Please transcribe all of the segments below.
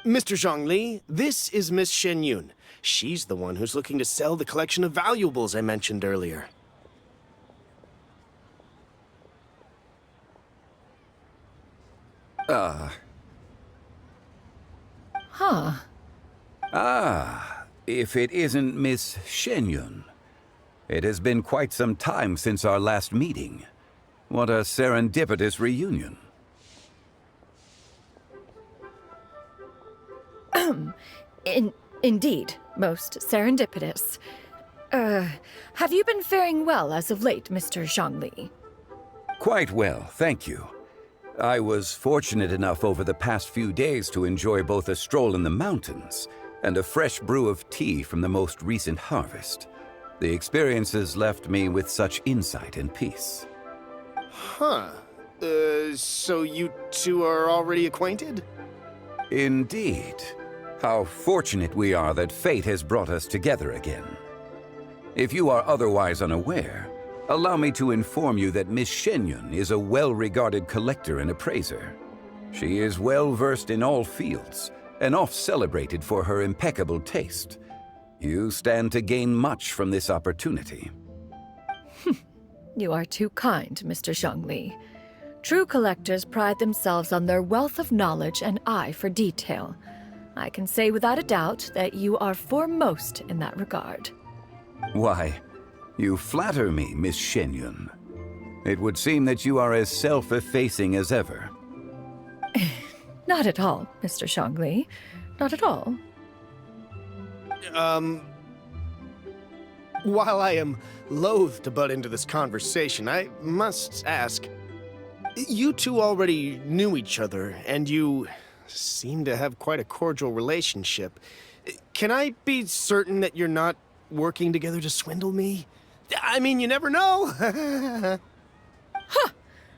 Mr. Zhongli, this is Miss Shen Yun. She's the one who's looking to sell the collection of valuables I mentioned earlier. If it isn't Miss Shenyun. It has been quite some time since our last meeting. What a serendipitous reunion. Indeed, most serendipitous. Have you been faring well as of late, Mr. Zhongli? Quite well, thank you. I was fortunate enough over the past few days to enjoy both a stroll in the mountains and a fresh brew of tea from the most recent harvest. The experiences left me with such insight and peace. Huh. So you two are already acquainted? Indeed. How fortunate we are that fate has brought us together again. If you are otherwise unaware, allow me to inform you that Miss Shenyun is a well-regarded collector and appraiser. She is well-versed in all fields, and oft-celebrated for her impeccable taste. You stand to gain much from this opportunity. You are too kind, Mr. Zhongli. True collectors pride themselves on their wealth of knowledge and eye for detail. I can say without a doubt that you are foremost in that regard. Why, you flatter me, Miss Shenyun. It would seem that you are as self-effacing as ever. Not at all, Mr. Zhongli. Not at all. While I am loath to butt into this conversation, I must ask, you two already knew each other, and you seem to have quite a cordial relationship. Can I be certain that you're not working together to swindle me? I mean, you never know.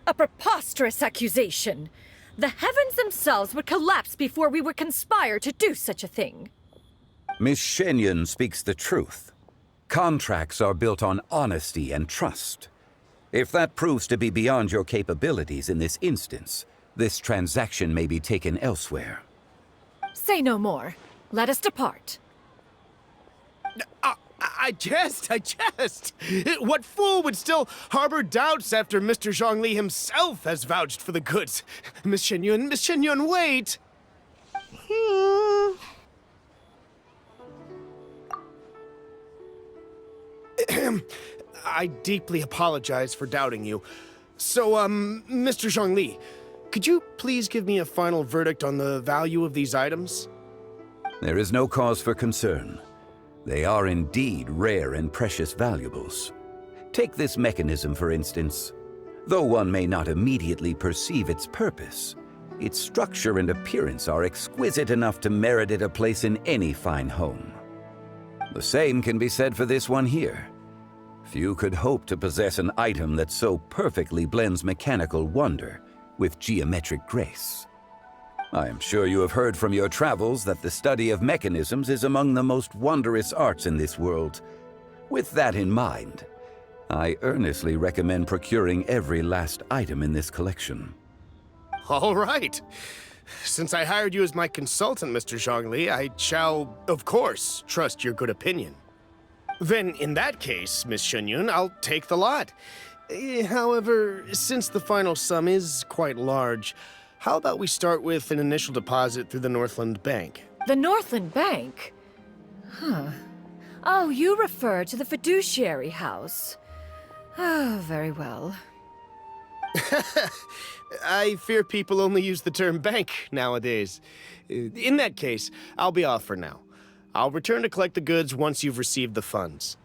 A preposterous accusation. The heavens themselves would collapse before we would conspire to do such a thing. Miss Shenyun speaks the truth. Contracts are built on honesty and trust. If that proves to be beyond your capabilities in this instance, this transaction may be taken elsewhere. Say no more. Let us depart. I jest. What fool would still harbor doubts after Mr. Zhongli himself has vouched for the goods? Miss Shenyun, wait! I deeply apologize for doubting you. So, Mr. Zhongli, could you please give me a final verdict on the value of these items? There is no cause for concern. They are indeed rare and precious valuables. Take this mechanism, for instance. Though one may not immediately perceive its purpose, its structure and appearance are exquisite enough to merit it a place in any fine home. The same can be said for this one here. Few could hope to possess an item that so perfectly blends mechanical wonder with geometric grace. I am sure you have heard from your travels that the study of mechanisms is among the most wondrous arts in this world. With that in mind, I earnestly recommend procuring every last item in this collection. All right. Since I hired you as my consultant, Mr. Zhongli, I shall, of course, trust your good opinion. Then, in that case, Miss Shenyun, I'll take the lot. However, since the final sum is quite large, how about we start with an initial deposit through the Northland Bank? The Northland Bank? Oh, you refer to the fiduciary house. Oh, very well. I fear people only use the term bank nowadays. In that case, I'll be off for now. I'll return to collect the goods once you've received the funds.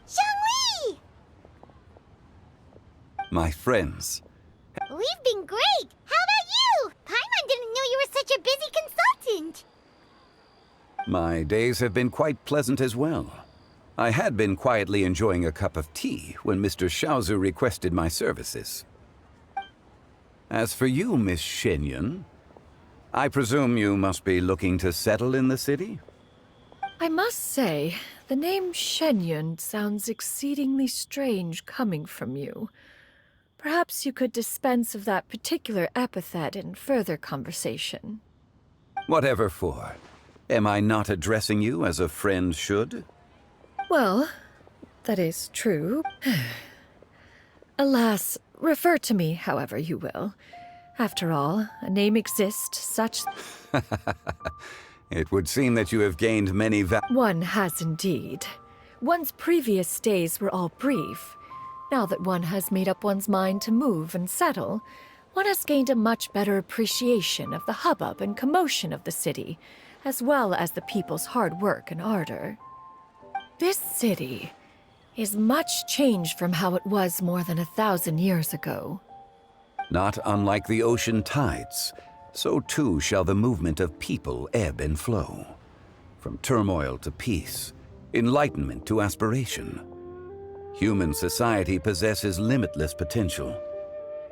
Zhongli! My friends, We've been great! How about you? Paimon didn't know you were such a busy consultant! my days have been quite pleasant as well. I had been quietly enjoying a cup of tea when Mr. Xiaozu requested my services. As for you, Miss Shenyun, I presume you must be looking to settle in the city? I must say, the name Shenyun sounds exceedingly strange coming from you. Perhaps you could dispense of that particular epithet in further conversation. Whatever for. Am I not addressing you as a friend should? Well, that is true. Alas, refer to me however you will. After all, a name exists such... It would seem that you have gained many One has indeed. One's previous days were all brief. Now that one has made up one's mind to move and settle, one has gained a much better appreciation of the hubbub and commotion of the city, as well as the people's hard work and ardor. This city is much changed from how it was more than 1,000 years ago. Not unlike the ocean tides, so too shall the movement of people ebb and flow. From turmoil to peace, enlightenment to aspiration. Human society possesses limitless potential.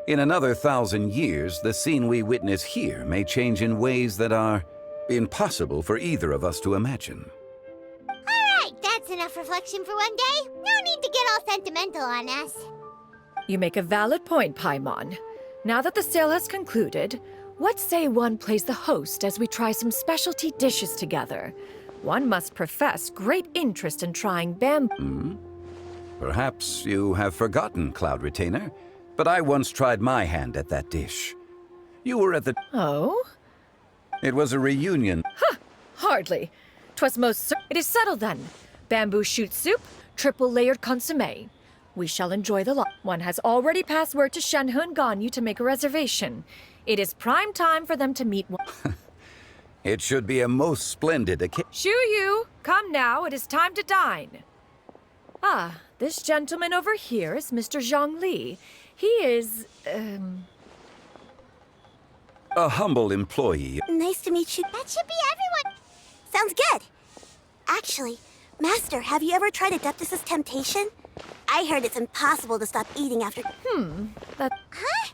In another 1,000 years, the scene we witness here may change in ways that are impossible for either of us to imagine. Alright, that's enough reflection for one day. No need to get all sentimental on us. You make a valid point, Paimon. Now that the sale has concluded, what say one plays the host as we try some specialty dishes together? One must profess great interest in trying bamboo. Perhaps you have forgotten, Cloud Retainer, but I once tried my hand at that dish. You were at the... Oh? It was a reunion. Hardly. 'Twas most It is settled then. Bamboo shoot soup, triple-layered consommé. We shall enjoy the lot. One has already passed word to Shenhe and Ganyu to make a reservation. It is prime time for them to meet one. It should be a most splendid occasion. Shu Yu, come now, it is time to dine. Ah, this gentleman over here is Mr. Zhongli. He is, A humble employee. Nice to meet you. That should be everyone. Sounds good. Actually, Master, have you ever tried Adeptus' temptation? I heard it's impossible to stop eating after... that... Huh?